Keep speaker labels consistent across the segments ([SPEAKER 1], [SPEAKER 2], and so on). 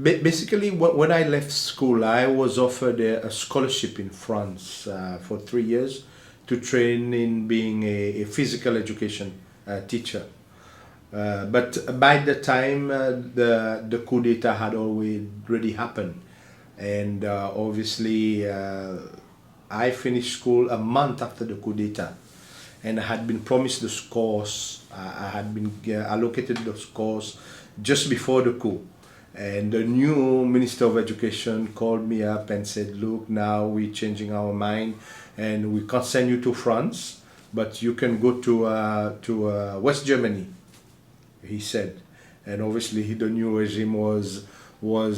[SPEAKER 1] Basically, when I left school, I was offered a scholarship in France for 3 years to train in being a physical education teacher. But by the time the coup d'etat had already happened, and obviously I finished school a month after the coup d'etat, and I had been promised this course. I had been allocated this course just before the coup. And the new Minister of Education called me up and said, look, now we're changing our mind and we can't send you to France, but you can go to West Germany, he said. And obviously the new regime was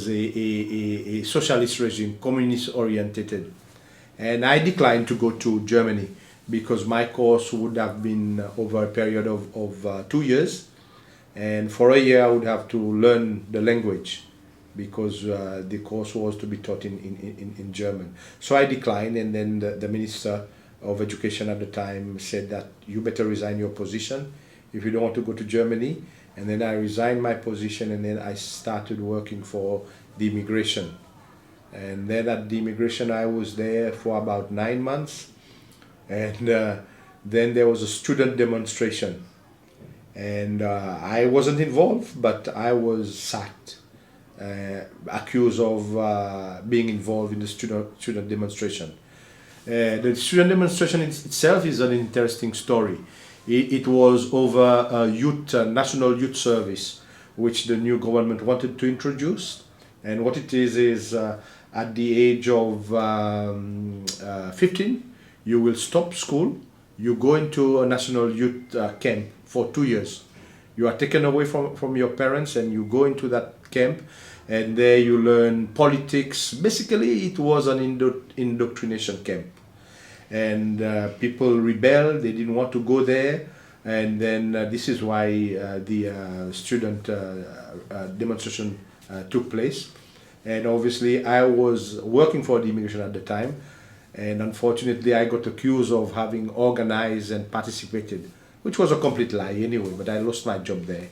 [SPEAKER 1] a socialist regime, communist oriented. And I declined to go to Germany because my course would have been over a period of 2 years. And for a year I would have to learn the language because the course was to be taught in German. So I declined, and then the Minister of Education at the time said that you better resign your position if you don't want to go to Germany. And then I resigned my position, and then I started working for the immigration. And then at the immigration I was there for about 9 months, and then there was a student demonstration. And I wasn't involved, but I was sacked, accused of being involved in the student demonstration. The student demonstration itself is an interesting story. It was over a national youth service, which the new government wanted to introduce. And what it is at the age of 15, you will stop school, you go into a national youth camp for 2 years. You are taken away from your parents and you go into that camp, and there you learn politics. Basically, it was an indoctrination camp. And people rebelled, they didn't want to go there. And then this is why the student demonstration took place. And obviously I was working for the immigration at the time. And unfortunately I got accused of having organized and participated, which was a complete lie anyway, but I lost my job there.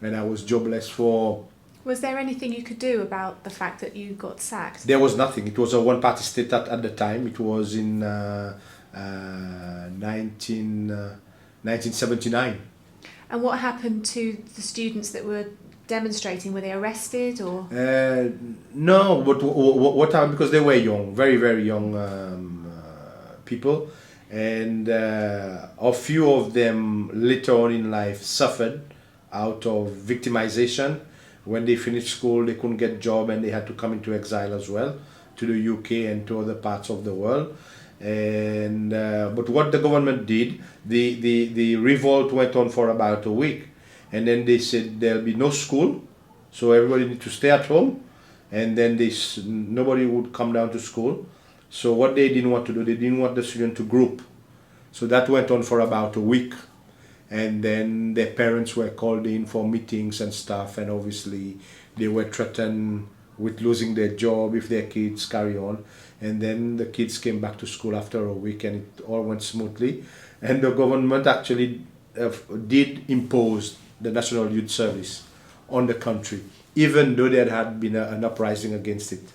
[SPEAKER 1] And I was jobless for...
[SPEAKER 2] Was there anything you could do about the fact that you got sacked?
[SPEAKER 1] There was nothing. It was a one-party state at the time. It was in 1979.
[SPEAKER 2] And what happened to the students that were demonstrating? Were they arrested or?
[SPEAKER 1] No, but what happened, because they were young, very, very young people. And a few of them later on in life suffered out of victimization. When they finished school, they couldn't get a job and they had to come into exile as well to the UK and to other parts of the world. And but what the government did, the revolt went on for about a week, and then they said there'll be no school, so everybody need to stay at home, and then nobody would come down to school. So what they didn't want to do, they didn't want the students to group. So that went on for about a week. And then their parents were called in for meetings and stuff, and obviously they were threatened with losing their job if their kids carry on. And then the kids came back to school after a week, and it all went smoothly. And the government actually did impose the National Youth Service on the country, even though there had been an uprising against it.